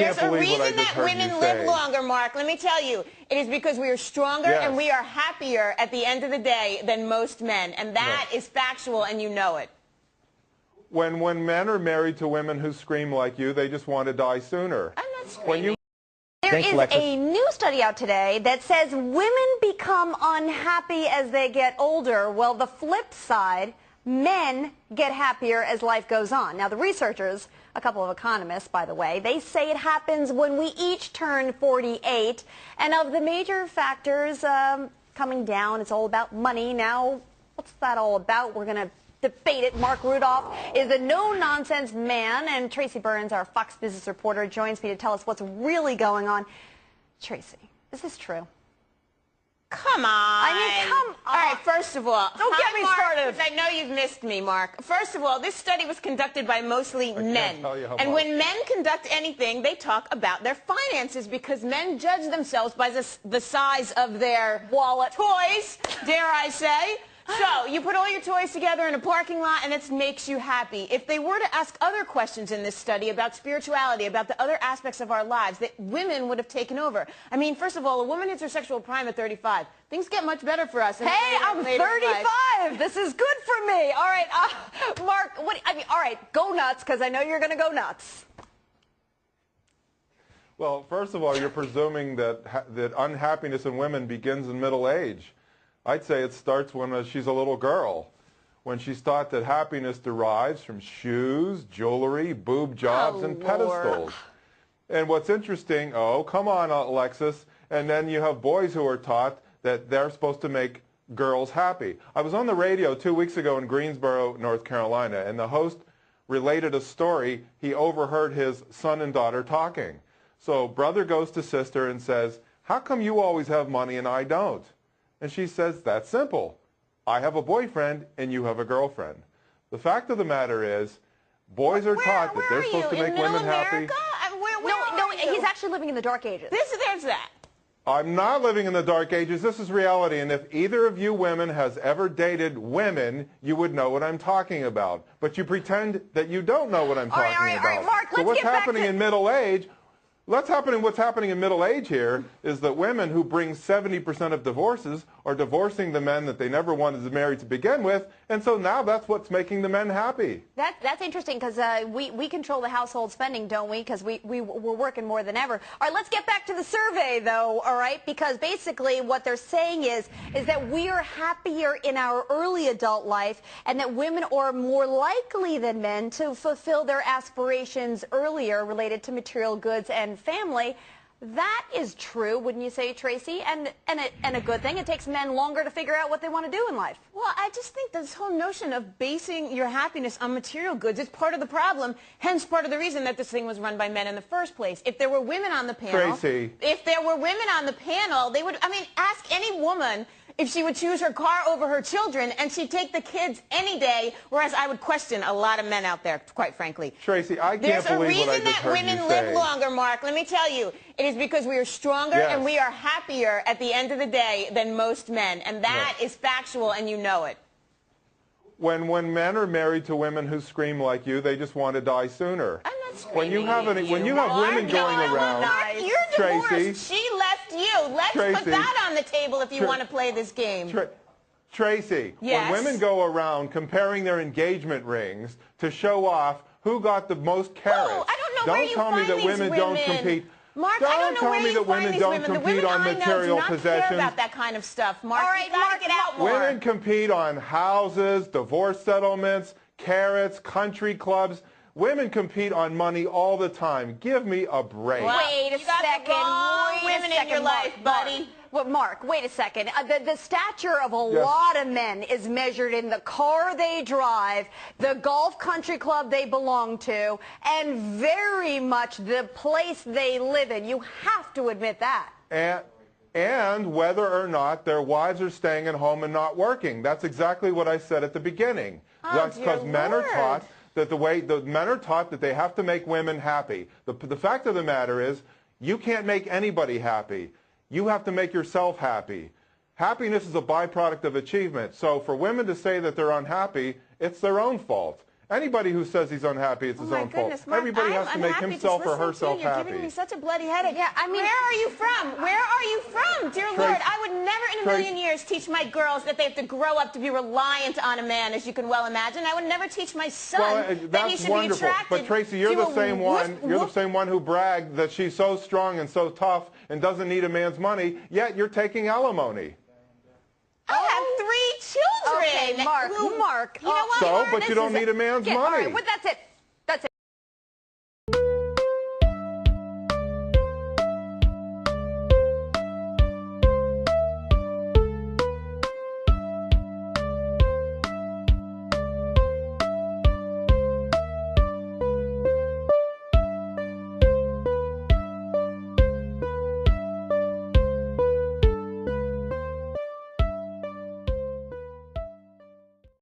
can't believe what I just heard you say. There's a reason that women live longer, Mark. Let me tell you. It is because we are stronger and we are happier at the end of the day than most men. And that is factual, and you know it. When men are married to women who scream like you, they just want to die sooner. I'm not screaming. There is a new study out today that says women become unhappy as they get older. Well, the flip side, men get happier as life goes on. Now, the researchers, a couple of economists, by the way, they say it happens when we each turn 48. And of the major factors coming down, it's all about money. Now, what's that all about? We're going to debate it. Mark Rudov is a no-nonsense man, and Tracy Burns, our Fox Business reporter, joins me to tell us what's really going on. Tracy, is this true? Come on. I mean, come on. All right, first of all, don't get me started. I know you've missed me, Mark. First of all, this study was conducted by mostly men. And when men conduct anything, they talk about their finances because men judge themselves by the size of their wallet, toys, dare I say. So, you put all your toys together in a parking lot and it makes you happy. If they were to ask other questions in this study about spirituality, about the other aspects of our lives, that women would have taken over. I mean, first of all, a woman hits her sexual prime at 35. Things get much better for us. Hey, I'm 35. This is good for me. All right, Mark, all right, go nuts, because I know you're going to go nuts. Well, first of all, you're presuming that unhappiness in women begins in middle age. I'd say it starts when she's a little girl, when she's taught that happiness derives from shoes, jewelry, boob jobs, and pedestals. And what's interesting, oh, come on, Alexis, and then you have boys who are taught that they're supposed to make girls happy. I was on the radio 2 weeks ago in Greensboro, North Carolina, and the host related a story. He overheard his son and daughter talking. So brother goes to sister and says, "How come you always have money and I don't?" And she says, "That's simple. I have a boyfriend and you have a girlfriend." The fact of the matter is, boys are taught that they're supposed to make women happy. No, he's actually living in the dark ages. There's that. I'm not living in the dark ages. This is reality. And if either of you women has ever dated women, you would know what I'm talking about. But you pretend that you don't know what I'm talking about. All right, Mark, so what's happening in middle age? What's happening in middle age here is that women who bring 70% of divorces are divorcing the men that they never wanted to marry to begin with, and so now that's what's making the men happy. That's interesting because we control the household spending, don't we? Because we're working more than ever. All right, let's get back to the survey, though, all right? Because basically what they're saying is that we are happier in our early adult life and that women are more likely than men to fulfill their aspirations earlier related to material goods and family. That is true, wouldn't you say, Tracy? And a good thing. It takes men longer to figure out what they want to do in life. Well, I just think this whole notion of basing your happiness on material goods is part of the problem, hence part of the reason that this thing was run by men in the first place. If there were women on the panel, Tracy. If there were women on the panel, they would, I mean, ask any woman if she would choose her car over her children, and she'd take the kids any day, whereas I would question a lot of men out there, quite frankly. Tracy, I can't believe what I just heard you say. There's a reason that women live longer, Mark. Let me tell you. It is because we are stronger and we are happier at the end of the day than most men, and that is factual, and you know it. When men are married to women who scream like you, they just want to die sooner. I'm not screaming when you have women going around, Mark, you're divorced. Tracy, she left you. Let's put that on the table if you want to play this game. Tracy, yes. When women go around comparing their engagement rings to show off who got the most carats, I don't know where you tell me find that these women don't compete. Mark, I don't know where you find these women. The women I know do not care about that kind of stuff. Mark, all right, Mark, get out more. Women compete on houses, divorce settlements, carats, country clubs. Women compete on money all the time. Give me a break. Well, wait a second. Women in your life, buddy. Well, Mark, wait a second. The stature of a lot of men is measured in the car they drive, the golf country club they belong to, and very much the place they live in. You have to admit that. And whether or not their wives are staying at home and not working. That's exactly what I said at the beginning. That's because men are taught that men are taught that they have to make women happy. The fact of the matter is, you can't make anybody happy. You have to make yourself happy. Happiness is a byproduct of achievement. So for women to say that they're unhappy, it's their own fault. Anybody who says he's unhappy, it's his own fault. Mark, Everybody has to make himself or herself You're happy. giving me such a bloody headache. Yeah, I mean, where are you from? Where are you from? Dear Lord, I would never in a million years teach my girls that they have to grow up to be reliant on a man, as you can well imagine. I would never teach my son that he should be attracted. But Tracy, you're the same one. You're the same one who bragged that she's so strong and so tough and doesn't need a man's money. Yet you're taking alimony. I have 3 children. Okay, Mark. You know what? But you don't need a man's money. All right, well, that's it. That's it.